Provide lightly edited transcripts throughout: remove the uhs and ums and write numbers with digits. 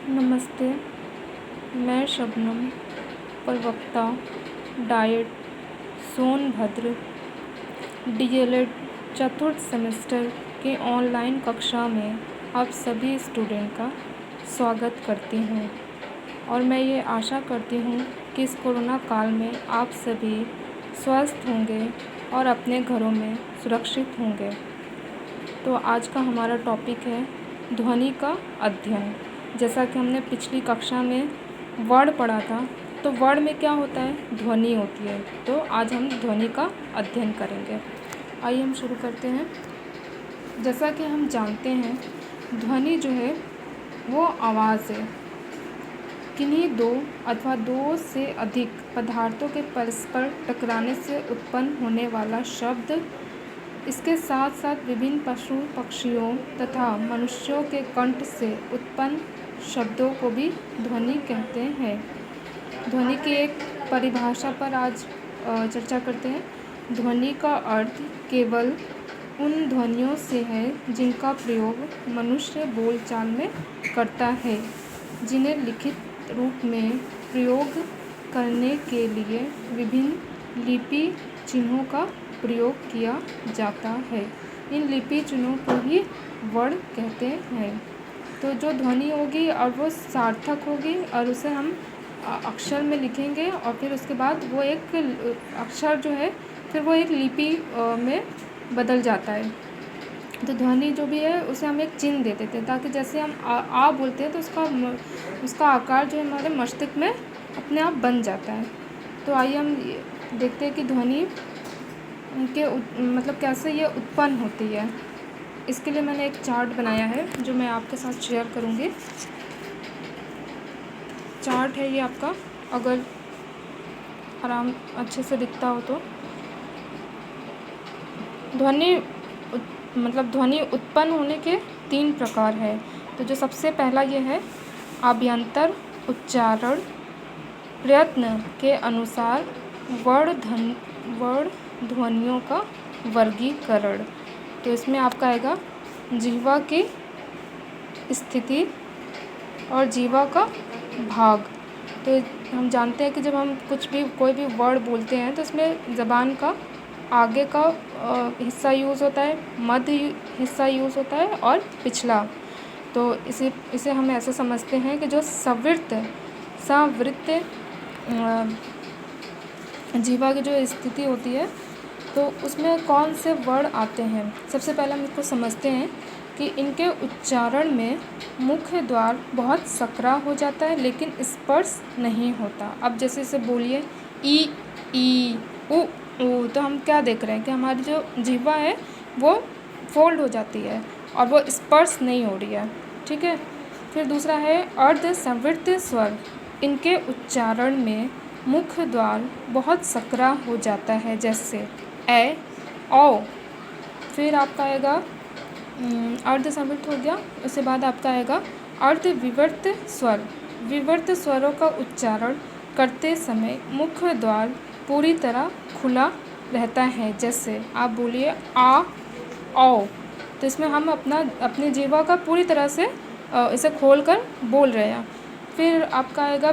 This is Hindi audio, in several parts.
नमस्ते। मैं शबनम, प्रवक्ता डाइट सोनभद्र डीएलएड चतुर्थ सेमेस्टर के ऑनलाइन कक्षा में आप सभी स्टूडेंट का स्वागत करती हूँ और मैं ये आशा करती हूँ कि इस कोरोना काल में आप सभी स्वस्थ होंगे और अपने घरों में सुरक्षित होंगे। तो आज का हमारा टॉपिक है ध्वनि का अध्ययन। जैसा कि हमने पिछली कक्षा में वर्ड पढ़ा था, तो वर्ड में क्या होता है, ध्वनि होती है। तो आज हम ध्वनि का अध्ययन करेंगे। आइए हम शुरू करते हैं। जैसा कि हम जानते हैं, ध्वनि जो है वो आवाज़ है। किन्हीं दो अथवा दो से अधिक पदार्थों के परस्पर टकराने से उत्पन्न होने वाला शब्द, इसके साथ साथ विभिन्न पशु पक्षियों तथा मनुष्यों के कंठ से उत्पन्न शब्दों को भी ध्वनि कहते हैं। ध्वनि की एक परिभाषा पर आज चर्चा करते हैं। ध्वनि का अर्थ केवल उन ध्वनियों से है जिनका प्रयोग मनुष्य बोलचाल में करता है, जिन्हें लिखित रूप में प्रयोग करने के लिए विभिन्न लिपि चिन्हों का प्रयोग किया जाता है। इन लिपि चिन्हों को ही वर्ण कहते हैं। तो जो ध्वनि होगी और वो सार्थक होगी और उसे हम अक्षर में लिखेंगे और फिर उसके बाद वो एक अक्षर जो है फिर वो एक लिपि में बदल जाता है। तो ध्वनि जो भी है उसे हम एक चिन्ह दे देते हैं, ताकि जैसे हम आ बोलते हैं तो उसका आकार जो है हमारे मस्तिष्क में अपने आप बन जाता है। तो आइए हम देखते हैं कि ध्वनि के मतलब कैसे ये उत्पन्न होती है। इसके लिए मैंने एक चार्ट बनाया है जो मैं आपके साथ शेयर करूँगी। चार्ट है ये आपका, अगर आराम अच्छे से दिखता हो तो। ध्वनि उत्पन्न होने के 3 प्रकार है। तो जो सबसे पहला ये है आभ्यंतर उच्चारण प्रयत्न के अनुसार वर्ण ध्वनियों का वर्गीकरण। तो इसमें आपका आएगा जिह्वा की स्थिति और जिह्वा का भाग। तो हम जानते हैं कि जब हम कोई भी वर्ड बोलते हैं तो इसमें ज़बान का आगे का हिस्सा यूज़ होता है, मध्य हिस्सा यूज़ होता है और पिछला। तो इसे हम ऐसे समझते हैं कि जो सवृत्त जिह्वा की जो स्थिति होती है तो उसमें कौन से वर्ण आते हैं। सबसे पहले हम इसको समझते हैं कि इनके उच्चारण में मुख्य द्वार बहुत सकरा हो जाता है लेकिन स्पर्श नहीं होता। अब जैसे इसे बोलिए ई उ ऊ, तो हम क्या देख रहे हैं कि हमारी जो जिह्वा है वो फोल्ड हो जाती है और वो स्पर्श नहीं हो रही है। ठीक है। फिर दूसरा है अर्ध संवृत्त स्वर। इनके उच्चारण में मुख्य द्वार बहुत सकरा हो जाता है, जैसे ए ओ। फिर आपका आएगा अर्ध संवृत्त हो गया। उसके बाद आपका आएगा अर्ध विवर्त स्वर। विवर्त स्वरों का उच्चारण करते समय मुख्य द्वार पूरी तरह खुला रहता है, जैसे आप बोलिए आ ओ। तो इसमें हम अपनी जिह्वा का पूरी तरह से इसे खोल कर बोल रहे हैं। फिर आपका आएगा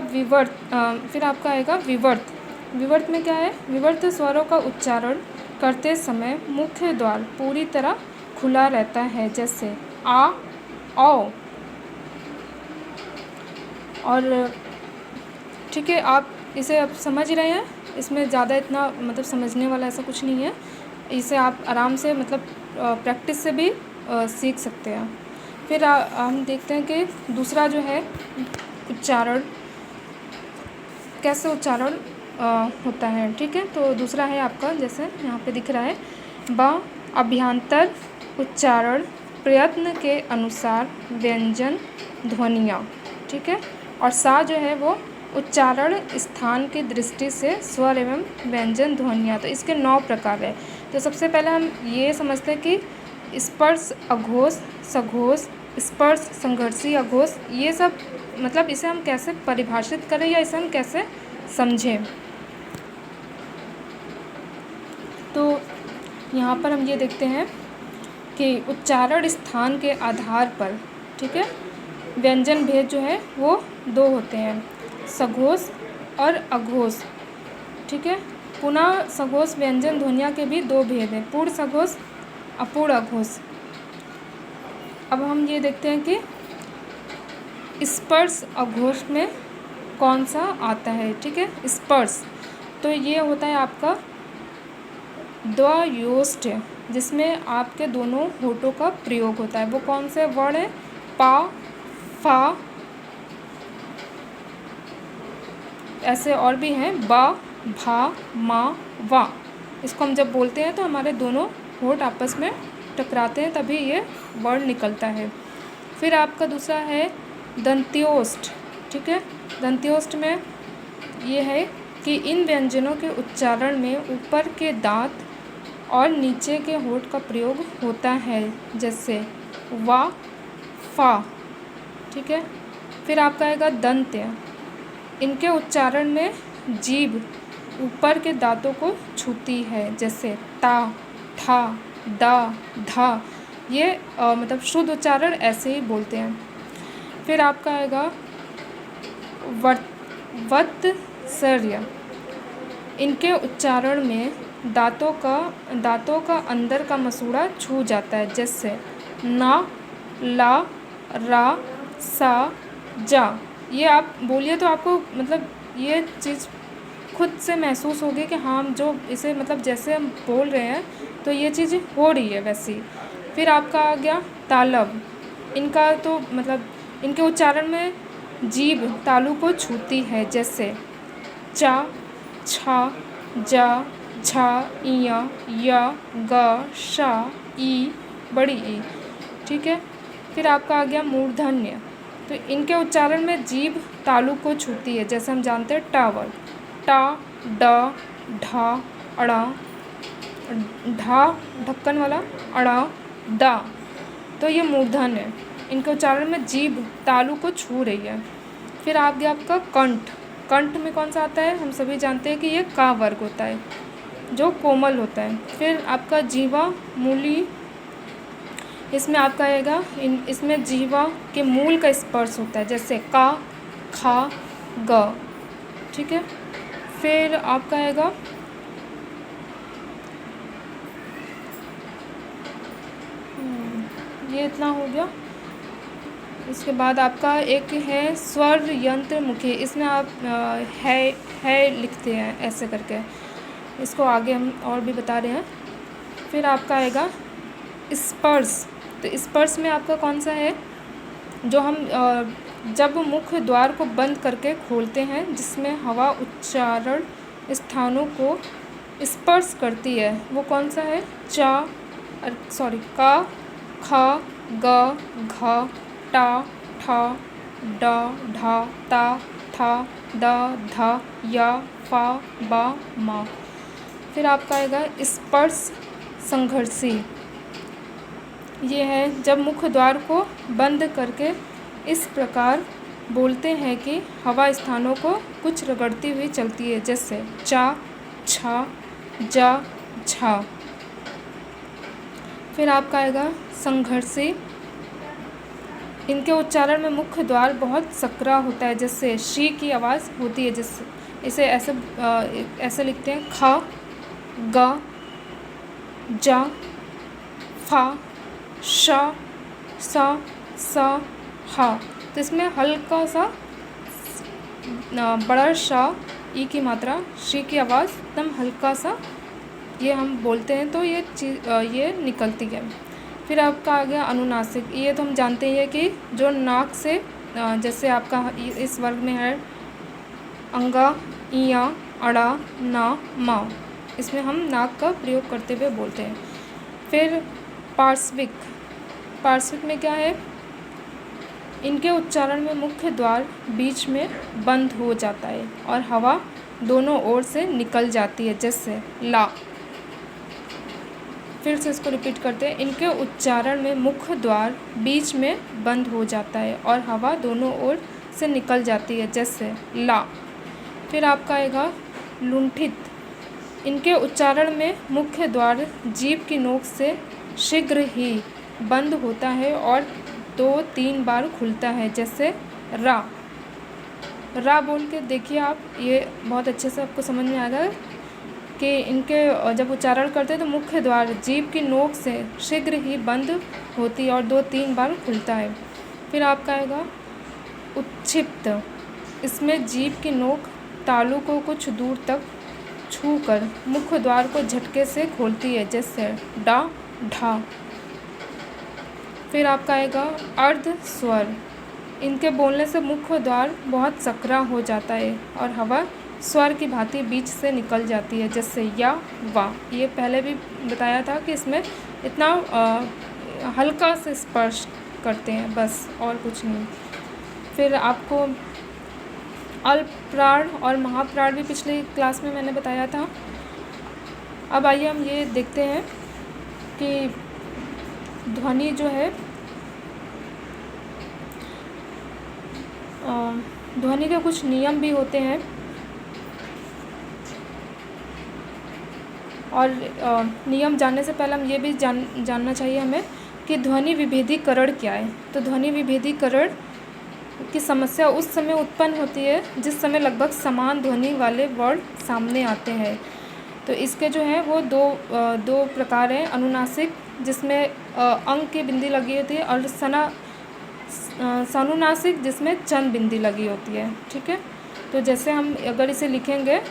विवर्त। विवर्त में क्या है, विवर्त स्वरों का उच्चारण करते समय मुख्य द्वार पूरी तरह खुला रहता है, जैसे आ ओ। और ठीक है, आप इसे अब समझ रहे हैं। इसमें ज़्यादा इतना मतलब समझने वाला ऐसा कुछ नहीं है। इसे आप आराम से प्रैक्टिस से भी सीख सकते हैं। फिर हम देखते हैं कि दूसरा जो है उच्चारण, कैसे उच्चारण होता है। ठीक है। तो दूसरा है आपका, जैसे यहाँ पे दिख रहा है, ब अभ्यंतर उच्चारण प्रयत्न के अनुसार व्यंजन ध्वनियाँ। ठीक है। और सा जो है वो उच्चारण स्थान की दृष्टि से स्वर एवं व्यंजन ध्वनियाँ। तो इसके 9 प्रकार है। तो सबसे पहले हम ये समझते हैं कि स्पर्श अघोष सघोष, स्पर्श संघर्षी अघोष, ये सब मतलब इसे हम कैसे परिभाषित करें या इसे हम कैसे समझें। तो यहाँ पर हम ये देखते हैं कि उच्चारण स्थान के आधार पर, ठीक है, व्यंजन भेद जो है वो दो होते हैं, सघोष और अघोष। ठीक है, पुनः सघोष व्यंजन ध्वनियों के भी दो भेद हैं, पूर्ण सघोष, अपूर्ण अघोष। अब हम ये देखते हैं कि स्पर्श अघोष में कौन सा आता है। ठीक है, स्पर्श तो ये होता है आपका द्वयोष्ठ, जिसमें आपके दोनों होठों का प्रयोग होता है। वो कौन से वर्ण है? पा, फा, ऐसे और भी हैं, बा, भा, मा, वा। इसको हम जब बोलते हैं तो हमारे दोनों होठ आपस में टकराते हैं, तभी ये वर्ण निकलता है। फिर आपका दूसरा है दंत्योष्ठ। ठीक है, दंत्योष्ठ में ये है कि इन व्यंजनों के उच्चारण में ऊपर के दांत और नीचे के होठ का प्रयोग होता है, जैसे वा, फा। ठीक है, फिर आपका आएगा दंत्य। इनके उच्चारण में जीभ ऊपर के दांतों को छूती है, जैसे ता, ठा, दा, धा। ये मतलब शुद्ध उच्चारण ऐसे ही बोलते हैं। फिर आपका आएगा वत्सर्य। इनके उच्चारण में दांतों का अंदर का मसूड़ा छू जाता है, जैसे ना, ला, रा, सा, जा। ये आप बोलिए तो आपको मतलब ये चीज़ खुद से महसूस होगी कि हाँ, हम जो इसे मतलब जैसे हम बोल रहे हैं तो ये चीज़ हो रही है वैसी। फिर आपका आ गया तालव। इनका तो मतलब इनके उच्चारण में जीभ तालु को छूती है, जैसे चा, छा, जा, झा, इया, या, गा, शा, ई, बड़ी ई। ठीक है, फिर आपका आ गया मूर्धन्य। तो इनके उच्चारण में जीभ तालु को छूती है, जैसे हम जानते हैं टावर, टा, डा, ढा, अड़ा, ढा ढक्कन वाला, अड़ा, दा। तो ये मूर्धन्य है, इनके उच्चारण में जीभ तालु को छू रही है। फिर आ गया आपका कंठ। कंठ में कौन सा आता है? हम सभी जानते हैं कि ये का वर्ग होता है, जो कोमल होता है। फिर आपका जीवा मूली, इसमें आपका आएगा इसमें जीवा के मूल का स्पर्श होता है, जैसे का, खा, ग। ठीक है, फिर आपका आएगा ये इतना हो गया। इसके बाद आपका एक है स्वर यंत्र मुखी। इसमें आप है लिखते हैं ऐसे करके, इसको आगे हम और भी बता रहे हैं। फिर आपका आएगा स्पर्श। तो स्पर्श में आपका कौन सा है? जो हम जब मुख्य द्वार को बंद करके खोलते हैं, जिसमें हवा उच्चारण स्थानों को स्पर्श करती है, वो कौन सा है? का, खा, ग, घ, टा, ठा, डा, ढा, ता, था, दा, धा, या, फा, बा, मा। फिर आपका आएगा स्पर्श संघर्षी। ये है जब मुख्य द्वार को बंद करके इस प्रकार बोलते हैं कि हवा स्थानों को कुछ रगड़ती हुई चलती है, जैसे चा, छा, जा, झा। फिर आपका आएगा संघर्षी। इनके उच्चारण में मुख्य द्वार बहुत सकरा होता है, जैसे शी की आवाज़ होती है, जिससे इसे ऐसे लिखते हैं खा, गा, जा, फा, शा, सा, सा, हा। तो इसमें हल्का सा बड़ा शा, ई की मात्रा, शी की आवाज़ एकदम हल्का सा ये हम बोलते हैं, तो ये निकलती है। फिर आपका आ गया अनुनासिक। ये तो हम जानते हैं कि जो नाक से जैसे आपका इस वर्ग में है अंगा, इया, अड़ा, ना, मा। इसमें हम नाक का प्रयोग करते हुए बोलते हैं। फिर पार्श्विक। पार्श्विक में क्या है? इनके उच्चारण में मुख्य द्वार बीच में बंद हो जाता है और हवा दोनों ओर से निकल जाती है, जैसे ला। फिर से इसको रिपीट करते हैं। इनके उच्चारण में मुख्य द्वार बीच में बंद हो जाता है और हवा दोनों ओर से निकल जाती है, जैसे ला। फिर आपका आएगा लुंठित। इनके उच्चारण में मुख्य द्वार जीभ की नोक से शीघ्र ही बंद होता है और 2-3 बार खुलता है, जैसे रा। रा बोल के देखिए आप, ये बहुत अच्छे से आपको समझ में आएगा कि इनके जब उच्चारण करते हैं तो मुख्य द्वार जीभ की नोक से शीघ्र ही बंद होती है और 2-3 बार खुलता है। फिर आपका आएगा उच्छिप्त। इसमें जीभ की नोक तालु को कुछ दूर तक छूकर मुख्य द्वार को झटके से खोलती है, जैसे डा, ढा। फिर आपका आएगा अर्ध स्वर। इनके बोलने से मुख्य द्वार बहुत सकरा हो जाता है और हवा स्वर की भांति बीच से निकल जाती है, जैसे या, वा। ये पहले भी बताया था कि इसमें इतना हल्का से स्पर्श करते हैं, बस और कुछ नहीं। फिर आपको अल्पप्राण और महाप्राण भी पिछली क्लास में मैंने बताया था। अब आइए हम ये देखते हैं कि ध्वनि जो है, ध्वनि के कुछ नियम भी होते हैं और नियम जानने से पहले हम ये भी जानना चाहिए हमें कि ध्वनि विभेदीकरण क्या है। तो ध्वनि विभेदीकरण की समस्या उस समय उत्पन्न होती है जिस समय लगभग समान ध्वनि वाले वर्ण सामने आते हैं। तो इसके जो है वो दो प्रकार हैं। अनुनासिक, जिसमें अंग की बिंदी लगी होती है, और सानुनासिक, जिसमें चंद बिंदी लगी होती है। ठीक है, तो जैसे हम अगर इसे लिखेंगे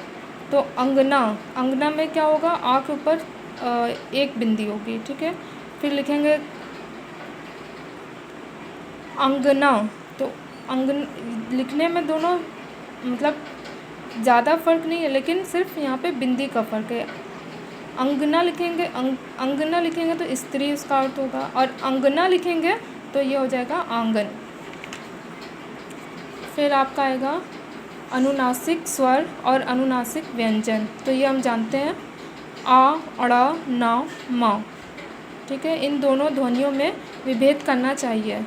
तो अंगना, अंगना में क्या होगा, आ के ऊपर एक बिंदी होगी। ठीक है, फिर लिखेंगे अंगना, तो लिखने में दोनों मतलब ज़्यादा फ़र्क नहीं है, लेकिन सिर्फ यहाँ पे बिंदी का फ़र्क है। अंगना लिखेंगे, अंगना लिखेंगे तो स्त्री उसका अर्थ होगा, और अंगना लिखेंगे तो ये हो जाएगा आंगन। फिर आपका आएगा अनुनासिक स्वर और अनुनासिक व्यंजन। तो ये हम जानते हैं, आ, अड़ा, ना, मा। ठीक है, इन दोनों ध्वनियों में विभेद करना चाहिए।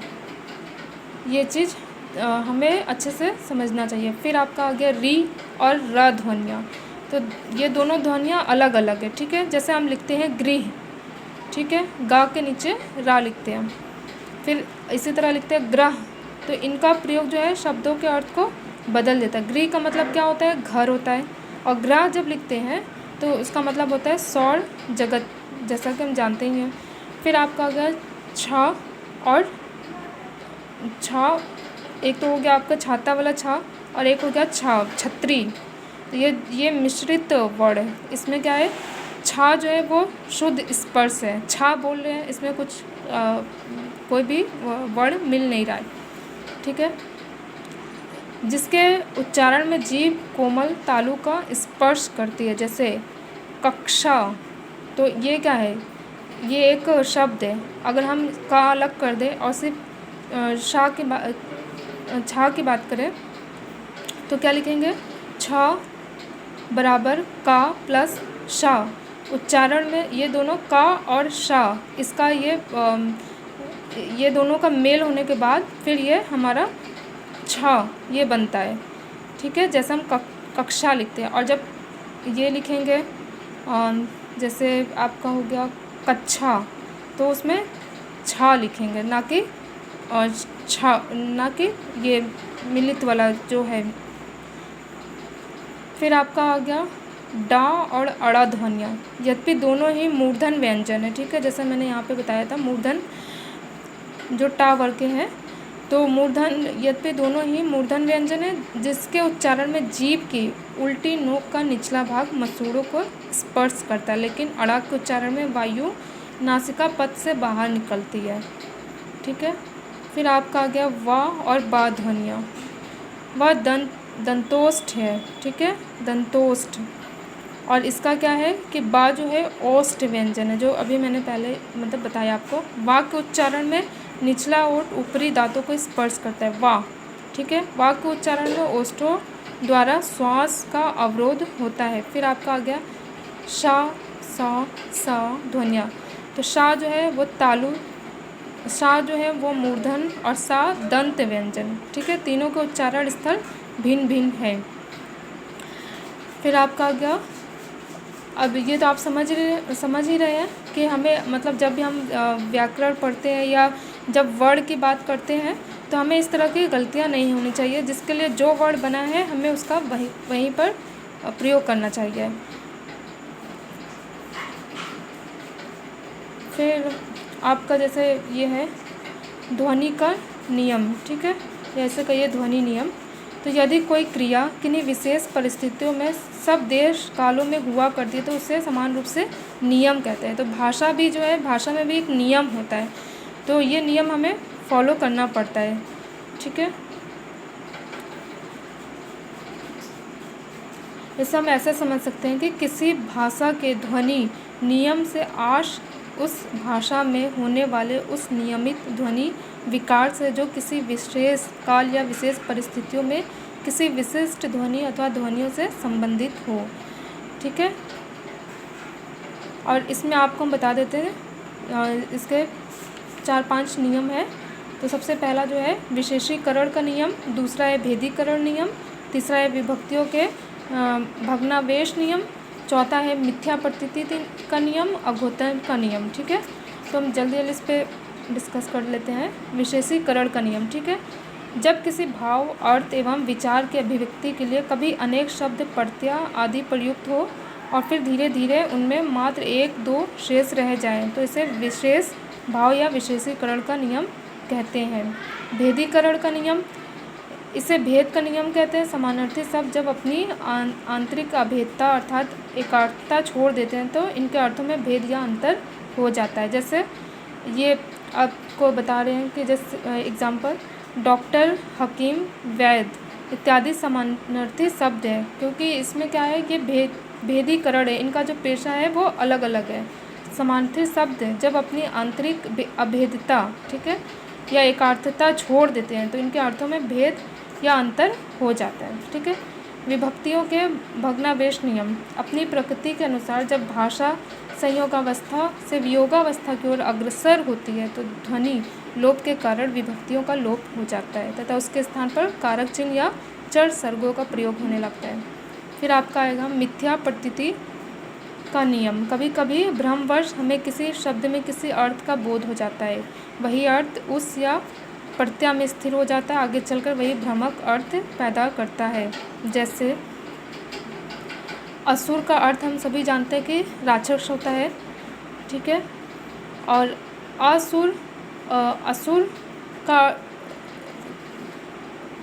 ये चीज़ हमें अच्छे से समझना चाहिए। फिर आपका आ गया री और र ध्वनियाँ। तो ये दोनों ध्वनियाँ अलग अलग है। ठीक है, जैसे हम लिखते हैं गृह, ठीक है, गा के नीचे रा लिखते हैं। फिर इसी तरह लिखते हैं ग्रह, तो इनका प्रयोग जो है शब्दों के अर्थ को बदल देता है। गृह का मतलब क्या होता है, घर होता है, और ग्रह जब लिखते हैं तो उसका मतलब होता है सौर जगत, जैसा कि हम जानते ही हैं। फिर आपका आ गया छा और छा, एक तो हो गया आपका छाता वाला छा, और एक हो गया छा, छतरी। तो ये मिश्रित वर्ड है। इसमें क्या है, छा जो है वो शुद्ध स्पर्श है, छा बोल रहे हैं, इसमें कुछ कोई भी वर्ड मिल नहीं रहा है। ठीक है, जिसके उच्चारण में जीभ कोमल तालु का स्पर्श करती है, जैसे कक्षा। तो ये क्या है, ये एक शब्द है। अगर हम का अलग कर दें और सिर्फ छा की बात करें तो क्या लिखेंगे, छा बराबर का प्लस शा। उच्चारण में ये दोनों का और शा, इसका ये दोनों का मेल होने के बाद फिर ये हमारा छा ये बनता है। ठीक है, जैसे हम कक्षा लिखते हैं, और जब ये लिखेंगे जैसे आपका हो गया कच्छा, तो उसमें छा लिखेंगे, ना कि ये मिलित वाला जो है। फिर आपका आ गया डा और अड़ा ध्वनियाँ, यद्यपि दोनों ही मूर्धन व्यंजन है। ठीक है, जैसे मैंने यहाँ पे बताया था, मूर्धन जो टा वर्ग के हैं, तो मूर्धन, यद्यपि दोनों ही मूर्धन व्यंजन है, जिसके उच्चारण में जीभ की उल्टी नोक का निचला भाग मसूड़ों को स्पर्श करता है, लेकिन अड़ा के उच्चारण में वायु नासिका पथ से बाहर निकलती है। ठीक है, फिर आपका आ गया वा और बा ध्वनियाँ। वह दंतोष्ठ है। ठीक है, दंतोष्ठ, और इसका क्या है कि बा जो है ओष्ठ व्यंजन है, जो अभी मैंने पहले मतलब बताया आपको। वा के उच्चारण में निचला ओठ ऊपरी दांतों को स्पर्श करता है, वा। ठीक है, वा के उच्चारण में ओष्ठों द्वारा श्वास का अवरोध होता है। फिर आपका आ गया शा, सा, सा ध्वनियाँ। तो शा जो है वो तालु, शा जो है वो मूर्धन, और सा दंत व्यंजन। ठीक है, तीनों के उच्चारण स्थल भिन्न भिन्न है। फिर आपका आ गया, अब ये तो आप समझ ही रहे हैं कि हमें मतलब जब भी हम व्याकरण पढ़ते हैं या जब वर्ड की बात करते हैं तो हमें इस तरह की गलतियाँ नहीं होनी चाहिए, जिसके लिए जो वर्ड बना है हमें उसका वहीं पर प्रयोग करना चाहिए। फिर आपका जैसे ये है ध्वनि का नियम, ठीक है, जैसे कहिए ध्वनि नियम। तो यदि कोई क्रिया किन्हीं विशेष परिस्थितियों में सब देश कालों में हुआ करती है तो उसे समान रूप से नियम कहते हैं। तो भाषा भी जो है, भाषा में भी एक नियम होता है, तो ये नियम हमें फॉलो करना पड़ता है, ठीक है। इसे हम ऐसे समझ सकते हैं कि किसी भाषा के ध्वनि नियम से आश उस भाषा में होने वाले उस नियमित ध्वनि विकार से जो किसी विशेष काल या विशेष परिस्थितियों में किसी विशिष्ट ध्वनि अथवा ध्वनियों से संबंधित हो, ठीक है। और इसमें आपको हम बता देते हैं, इसके 4-5 नियम है। तो सबसे पहला जो है विशेषीकरण का नियम, दूसरा है भेदीकरण नियम, तीसरा है विभक्तियों के भग्नावेश नियम, चौथा है मिथ्या प्रतीति का नियम, अघोतन का नियम, ठीक है। तो हम जल्दी जल्दी इस पर डिस्कस कर लेते हैं। विशेषीकरण का नियम, ठीक है। जब किसी भाव, अर्थ एवं विचार की अभिव्यक्ति के लिए कभी अनेक शब्द, प्रत्यय आदि प्रयुक्त हो और फिर धीरे धीरे उनमें मात्र 1-2 शेष रह जाएं, तो इसे विशेष भाव या विशेषीकरण का नियम कहते हैं। भेदीकरण का नियम, इसे भेद का नियम कहते हैं। समानार्थी शब्द जब अपनी आंतरिक अभेदता अर्थात एकार्थता छोड़ देते हैं तो इनके अर्थों में भेद या अंतर हो जाता है। जैसे ये आपको बता रहे हैं कि जैसे एग्जाम्पल डॉक्टर, हकीम, वैद्य इत्यादि समानार्थी शब्द है, क्योंकि इसमें क्या है कि भेदीकरण है, इनका जो पेशा है वो अलग अलग है। समानार्थी शब्द जब अपनी आंतरिक अभेदता, ठीक है, या एकार्थता छोड़ देते हैं तो इनके अर्थों में भेद या अंतर हो जाता है, ठीक है। विभक्तियों के भग्नावेश नियम, अपनी प्रकृति के अनुसार जब भाषा संयोगावस्था से वियोगावस्था की ओर अग्रसर होती है तो ध्वनि लोप के कारण विभक्तियों का लोप हो जाता है तथा उसके स्थान पर कारक चिन्ह या चर सर्गों का प्रयोग होने लगता है। फिर आपका आएगा मिथ्या प्रतीति का नियम। कभी कभी भ्रमवश हमें किसी शब्द में किसी अर्थ का बोध हो जाता है, वही अर्थ उस या प्रत्यय में स्थिर हो जाता है, आगे चलकर वही भ्रामक अर्थ पैदा करता है। जैसे असुर का अर्थ हम सभी जानते हैं कि राक्षस होता है, ठीक है। और असुर का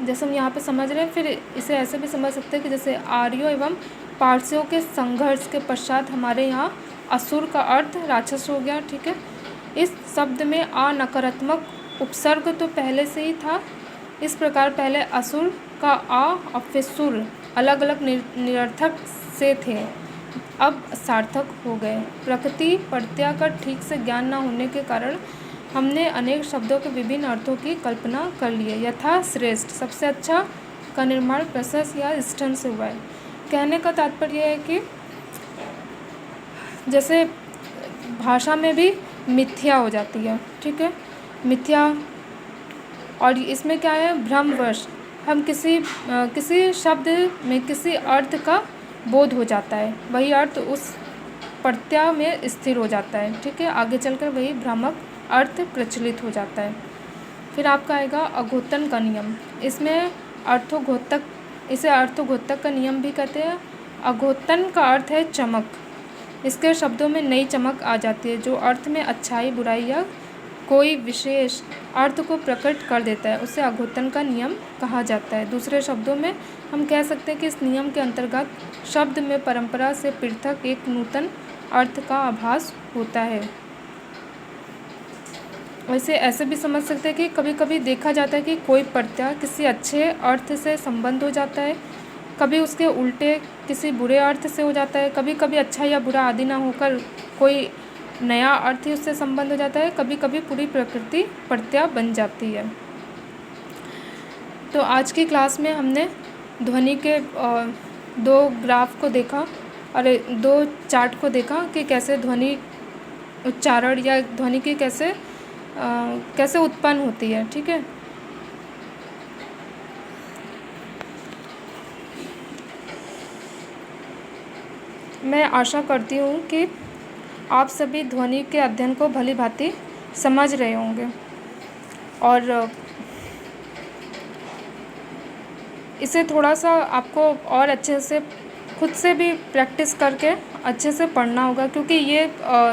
जैसे हम यहाँ पे समझ रहे हैं, फिर इसे ऐसे भी समझ सकते हैं कि जैसे आर्यों एवं पारसियों के संघर्ष के पश्चात हमारे यहाँ असुर का अर्थ राक्षस हो गया, ठीक है। इस शब्द में आ नकारात्मक उपसर्ग तो पहले से ही था, इस प्रकार पहले असुर का आ और फिर सुर अलग अलग निरर्थक से थे, अब सार्थक हो गए। प्रकृति प्रत्यय का ठीक से ज्ञान न होने के कारण हमने अनेक शब्दों के विभिन्न अर्थों की कल्पना कर ली है। यथा श्रेष्ठ, सबसे अच्छा का निर्माण प्रशस्त या स्टन से हुआ है। कहने का तात्पर्य है कि जैसे भाषा में भी मिथ्या हो जाती है, ठीक है, मिथ्या। और इसमें क्या है, भ्रमवश हम किसी शब्द में किसी अर्थ का बोध हो जाता है, वही अर्थ उस प्रत्यय में स्थिर हो जाता है, ठीक है, आगे चलकर वही भ्रामक अर्थ प्रचलित हो जाता है। फिर आपका आएगा अघोतन का नियम। इसमें इसे अर्थोघोतक का नियम भी कहते हैं। अघोतन का अर्थ है चमक, इसके शब्दों में नई चमक आ जाती है जो अर्थ में अच्छाई, बुराई या कोई विशेष अर्थ को प्रकट कर देता है, उसे अघोतन का नियम कहा जाता है। दूसरे शब्दों में हम कह सकते हैं कि इस नियम के अंतर्गत शब्द में परंपरा से पृथक एक नूतन अर्थ का आभास होता है। वैसे ऐसे भी समझ सकते हैं कि कभी कभी देखा जाता है कि कोई प्रत्यय किसी अच्छे अर्थ से संबंध हो जाता है, कभी उसके उल्टे किसी बुरे अर्थ से हो जाता है, कभी कभी अच्छा या बुरा आदि ना होकर कोई नया अर्थ ही उससे संबंध हो जाता है, कभी कभी पूरी प्रकृति प्रत्यय बन जाती है। तो आज की क्लास में हमने ध्वनि के 2 ग्राफ को देखा और 2 चार्ट को देखा कि कैसे ध्वनि उच्चारण या ध्वनि की कैसे उत्पन्न होती है, ठीक है। मैं आशा करती हूँ कि आप सभी ध्वनि के अध्ययन को भली भांति समझ रहे होंगे। और इसे थोड़ा सा आपको और अच्छे से खुद से भी प्रैक्टिस करके अच्छे से पढ़ना होगा, क्योंकि ये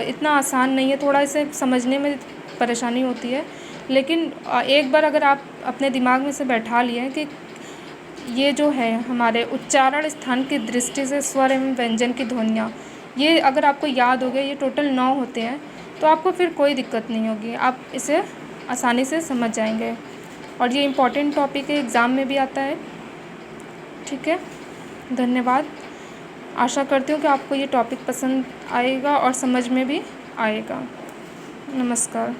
इतना आसान नहीं है, थोड़ा इसे समझने में परेशानी होती है। लेकिन एक बार अगर आप अपने दिमाग में इसे बैठा लिए कि ये जो है हमारे उच्चारण स्थान की दृष्टि से स्वर एवं व्यंजन की ध्वनियाँ, ये अगर आपको याद हो गए, ये टोटल 9 होते हैं, तो आपको फिर कोई दिक्कत नहीं होगी, आप इसे आसानी से समझ जाएंगे। और ये इम्पॉर्टेंट टॉपिक है, एग्ज़ाम में भी आता है। ठीक है, धन्यवाद। आशा करती हूँ कि आपको ये टॉपिक पसंद आएगा और समझ में भी आएगा। नमस्कार।